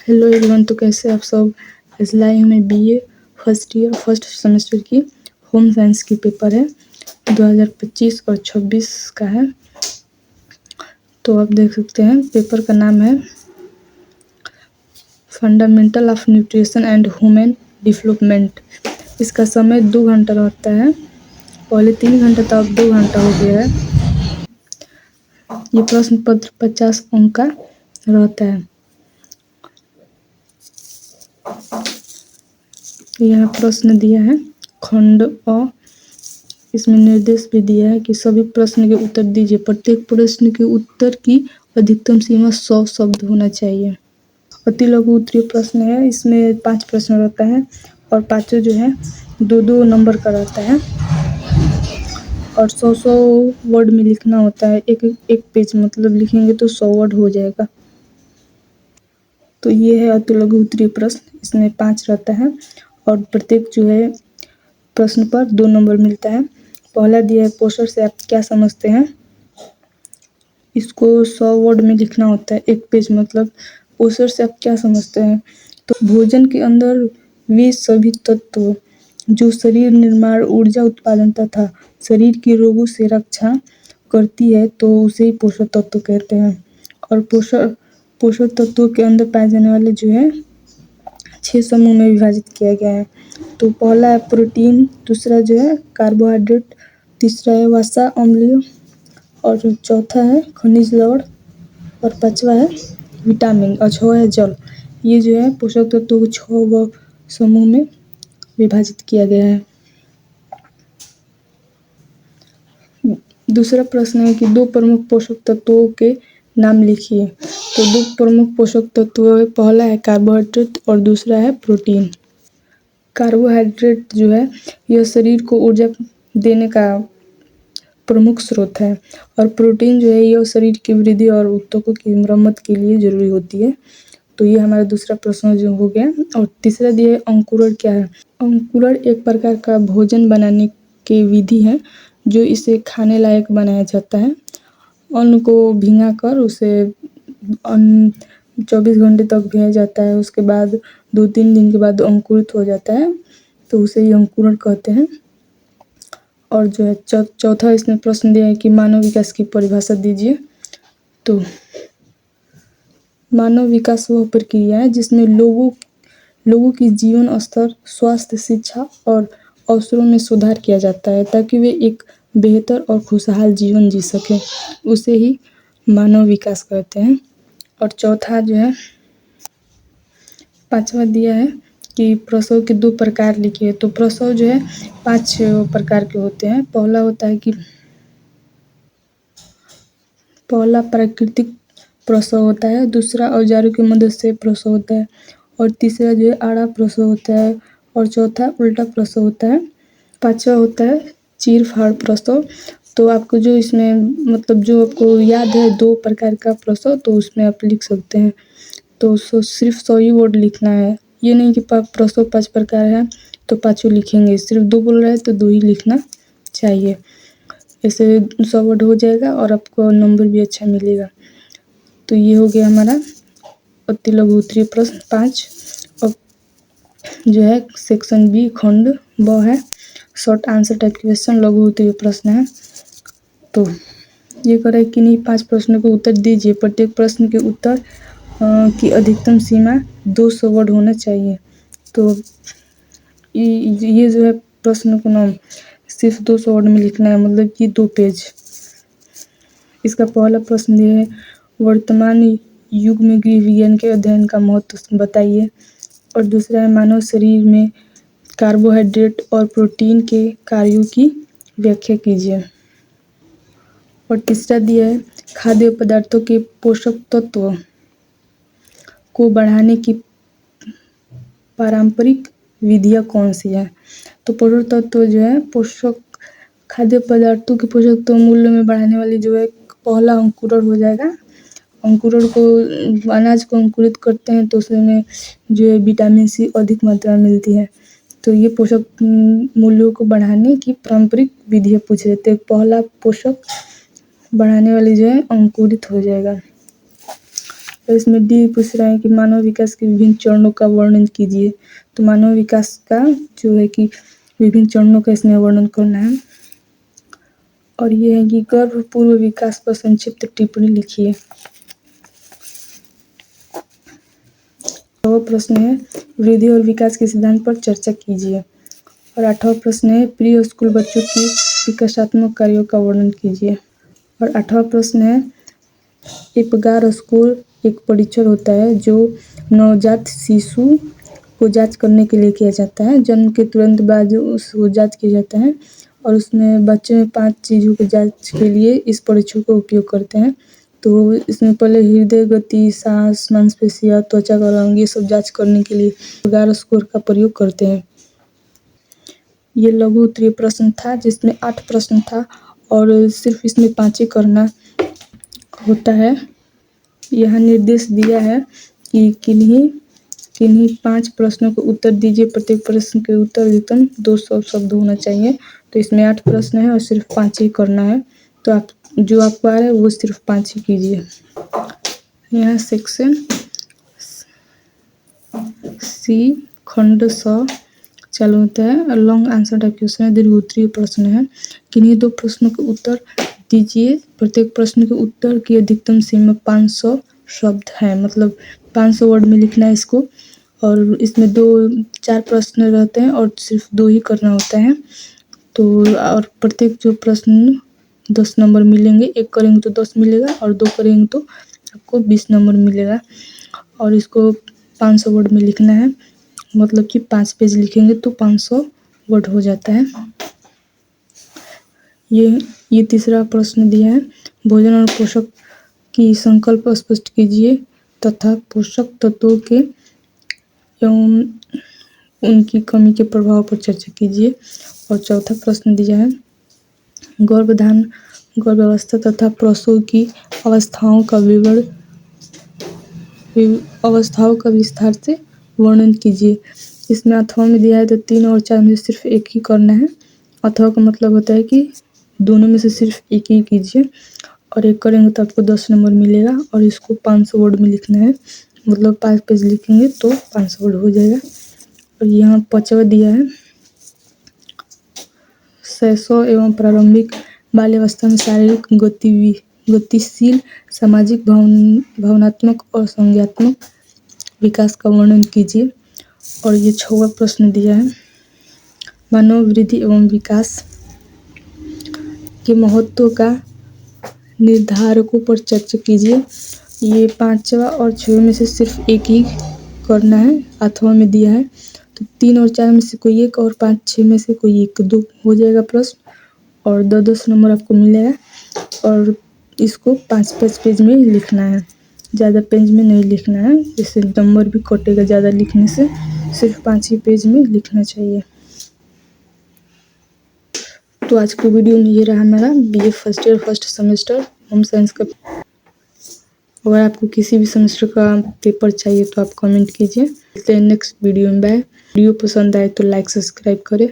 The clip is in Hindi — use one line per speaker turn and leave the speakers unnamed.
हेलो एवरीवन, तो कैसे आप सब। इस लाई में BA first year first semester की होम साइंस की पेपर है 2025 और 26 का है। तो आप देख सकते हैं पेपर का नाम है fundamental of nutrition and human development. इसका समय 2 घंटा रहता है, पहले 3 घंटा था, अब 2 घंटा हो गया है। ये प्रश्न पत्र 50 अंक का रहता है। यहाँ प्रश्न दिया है खंड अ, इसमें निर्देश भी दिया है कि सभी प्रश्न के उत्तर दीजिए। प्रत्येक प्रश्न के उत्तर की अधिकतम सीमा 100 शब्द होना चाहिए। अति लघु उत्तरीय प्रश्न है, इसमें 5 प्रश्न रहता है और पांचों जो है 2-2 नंबर का रहता है और 100 वर्ड में लिखना होता है। एक पेज मतलब लिखेंगे तो 100 वर्ड हो जाएगा। तो ये है अति लघु उत्तरीय प्रश्न, इसमें 5 रहता है और प्रत्येक जो है प्रश्न पर 2 नंबर मिलता है। पहला दिया है पोस्टर से आप क्या समझते हैं। इसको 100 वर्ड में लिखना होता है, एक पेज मतलब। पोस्टर से आप क्या समझते हैं, तो भोजन के अंदर वे सभी तत्व जो शरीर निर्माण, ऊर्जा उत्पादन तथा शरीर की रोगों से रक्षा करती है, तो उसे ही पोषक तत्व कहते हैं। और पोषक तत्वों के अंदर पाए जाने वाले जो है 6 समूह में विभाजित किया गया है। तो पहला है प्रोटीन, दूसरा जो है कार्बोहाइड्रेट, तीसरा है वसा अम्लीय और चौथा है खनिज लवण और पांचवा है विटामिन और छठा है जल। ये जो है पोषक तत्वों को 6 समूह में विभाजित किया गया है। दूसरा प्रश्न है कि 2 प्रमुख पोषक तत्वों के नाम लिखिए। तो 2 प्रमुख पोषक तत्व है, पहला है कार्बोहाइड्रेट और दूसरा है प्रोटीन। कार्बोहाइड्रेट जो है यह शरीर को ऊर्जा देने का प्रमुख स्रोत है और प्रोटीन जो है यह शरीर की वृद्धि और ऊतकों की मरम्मत के लिए जरूरी होती है। तो ये हमारा दूसरा प्रश्न जो हो गया। और तीसरा दिया है अंकुरण क्या है। अंकुरण एक प्रकार का भोजन बनाने की विधि है जो इसे खाने लायक बनाया जाता है। अन्न को भिंगा कर उसे 24 घंटे तक भिगाया जाता है, उसके बाद 2-3 दिन के बाद अंकुरित हो जाता है, तो उसे ही अंकुरण कहते हैं। और जो है चौथा इसमें प्रश्न दिया है कि मानव विकास की परिभाषा दीजिए। तो मानव विकास वह प्रक्रिया है जिसमें लोगों की जीवन स्तर, स्वास्थ्य, शिक्षा और अवसरों में सुधार किया जाता है ताकि वे एक बेहतर और खुशहाल जीवन जी सकें, उसे ही मानव विकास कहते हैं। और चौथा जो है पांचवा दिया है कि प्रसव के 2 प्रकार लिखिए। तो प्रसव जो है 5 प्रकार के होते हैं। पहला होता है कि पहला प्राकृतिक प्रसव होता है, दूसरा औजारों की मदद से प्रसव होता है और तीसरा जो है आड़ा प्रसव होता है और चौथा उल्टा प्रसव होता है। पांचवा होता है चीर-फाड़ प्रसव। तो आपको जो इसमें मतलब जो आपको याद है 2 प्रकार का प्रसव, तो उसमें आप लिख सकते हैं। तो सिर्फ 100 ही वर्ड लिखना है, ये नहीं कि प्रसव 5 प्रकार है तो पाँचों लिखेंगे। सिर्फ 2 बोल रहा है तो 2 ही लिखना चाहिए। ऐसे 100 वर्ड हो जाएगा और आपको नंबर भी अच्छा मिलेगा। तो ये हो गया हमारा अति लघु उत्तरीय प्रश्न 5। अब जो है सेक्शन बी खंड ब है शॉर्ट आंसर टाइप क्वेश्चन, लघु उत्तरीय प्रश्न है। तो ये कह रहा है कि नहीं 5 प्रश्नों के उत्तर दीजिए। प्रत्येक प्रश्न के उत्तर की अधिकतम सीमा 200 वर्ड होना चाहिए। तो ये जो है प्रश्न को नाम सिर्फ 200 वर्ड में लिखना है, मतलब कि 2 पेज। इसका पहला प्रश्न ये है वर्तमान युग में गृह विज्ञान के अध्ययन का महत्व बताइए। और दूसरा है मानव शरीर में कार्बोहाइड्रेट और प्रोटीन के कार्यों की व्याख्या कीजिए। और तीसरा दिया है खाद्य पदार्थों के पोषक तत्व को बढ़ाने की पारंपरिक विधियाँ कौन सी है। तो पोषक तत्व जो है खाद्य पदार्थों के पोषक तत्व मूल्य में बढ़ाने वाली जो है पहला अंकुरण हो जाएगा। अंकुरण को अनाज को अंकुरित करते हैं तो उसमें जो है विटामिन सी अधिक मात्रा में मिलती है। तो ये पोषक मूल्यों को बढ़ाने की पारंपरिक विधियाँ पूछ रहे थे। पहला पोषक बढ़ाने वाली जो है अंकुरित हो जाएगा। और इसमें डी पूछ रहा है कि मानव विकास के विभिन्न चरणों का वर्णन कीजिए। तो मानव विकास का जो है कि विभिन्न चरणों का इसमें वर्णन करना है। और ये है कि गर्भ पूर्व विकास पर संक्षिप्त टिप्पणी लिखिए। तो प्रश्न है वृद्धि और विकास के सिद्धांत पर चर्चा कीजिए। और 8वां प्रश्न है प्री स्कूल बच्चों की विकासात्मक कार्यों का वर्णन कीजिए। और 8वां प्रश्न है इपगार स्कोर एक परीक्षण होता है जो नवजात शिशु को जांच करने के लिए किया जाता है। जन्म के तुरंत बाद उसको जांच किया जाता है और उसमें बच्चे में 5 चीज़ों की जांच के लिए इस परीक्षण का उपयोग करते हैं। तो इसमें पहले हृदय गति, सांस, मांसपेशियाँ, त्वचा का रंग ये सब जांच करने के लिए इपगार स्कोर का प्रयोग करते हैं। ये लघु उत्तरीय प्रश्न था जिसमें 8 प्रश्न था और सिर्फ इसमें 5 ही करना होता है। यहाँ निर्देश दिया है कि किन्हीं 5 प्रश्नों को उत्तर दीजिए। प्रत्येक प्रश्न के उत्तर अधिकतम 200 शब्द होना चाहिए। तो इसमें 8 प्रश्न है और सिर्फ 5 ही करना है। तो आप जो आपको आ रहा है वो सिर्फ 5 ही कीजिए। यहाँ सेक्शन सी खंड स चालू होता है। लॉन्ग आंसर टाइप क्वेश्चन है, दीर्घ उत्तरीय प्रश्न है। किन्हीं 2 प्रश्नों के उत्तर दीजिए। प्रत्येक प्रश्न के उत्तर की अधिकतम सीमा 500 शब्द है, मतलब 500 वर्ड में लिखना है इसको। और इसमें 4 प्रश्न रहते हैं और सिर्फ 2 ही करना होता है। तो और प्रत्येक जो प्रश्न 10 नंबर मिलेंगे। 1 करेंगे तो 10 मिलेगा और 2 करेंगे तो आपको 20 नंबर मिलेगा। और इसको 500 वर्ड में लिखना है, मतलब कि 5 पेज लिखेंगे तो 500 वर्ड हो जाता है। ये तीसरा प्रश्न दिया है भोजन और पोषक की संकल्प स्पष्ट कीजिए तथा पोषक तत्वों के एवं उनकी कमी के प्रभाव पर चर्चा कीजिए। और चौथा प्रश्न दिया है गर्भाधान, गर्भावस्था तथा प्रसव की अवस्थाओं का विस्तार से वर्णन कीजिए। इसमें अथवा में दिया है तो 3 और 4 में से सिर्फ एक ही करना है। अथवा का मतलब होता है कि दोनों में से सिर्फ एक ही कीजिए और 1 करेंगे तो आपको 10 नंबर मिलेगा। और इसको 500 वर्ड में लिखना है, मतलब 5 पेज लिखेंगे तो 500 वर्ड हो जाएगा। और यहाँ 5वां दिया है शैशव एवं प्रारंभिक बाल्यावस्था में शारीरिक गतिशील सामाजिक भावनात्मक और संज्ञात्मक विकास का वर्णन कीजिए। और ये 6वां प्रश्न दिया है मानव वृद्धि एवं विकास के महत्व का निर्धारकों पर चर्चा कीजिए। ये 5वां और 6वां में से सिर्फ एक ही करना है। अथवा में दिया है तो 3 और 4 में से कोई एक और 5, 6 में से कोई एक, 2 हो जाएगा प्रश्न और 10 नंबर आपको मिलेगा। और इसको 5 पेज में लिखना है, ज़्यादा पेज में नहीं लिखना है, जिससे नंबर भी कटेगा ज़्यादा लिखने से। सिर्फ 5 ही पेज में लिखना चाहिए। तो आज की वीडियो में ये रहा हमारा BA first year first semester home science का। अगर आपको किसी भी सेमेस्टर का पेपर चाहिए तो आप कमेंट कीजिए। नेक्स्ट वीडियो में बाय। वीडियो पसंद आए तो लाइक सब्सक्राइब करें।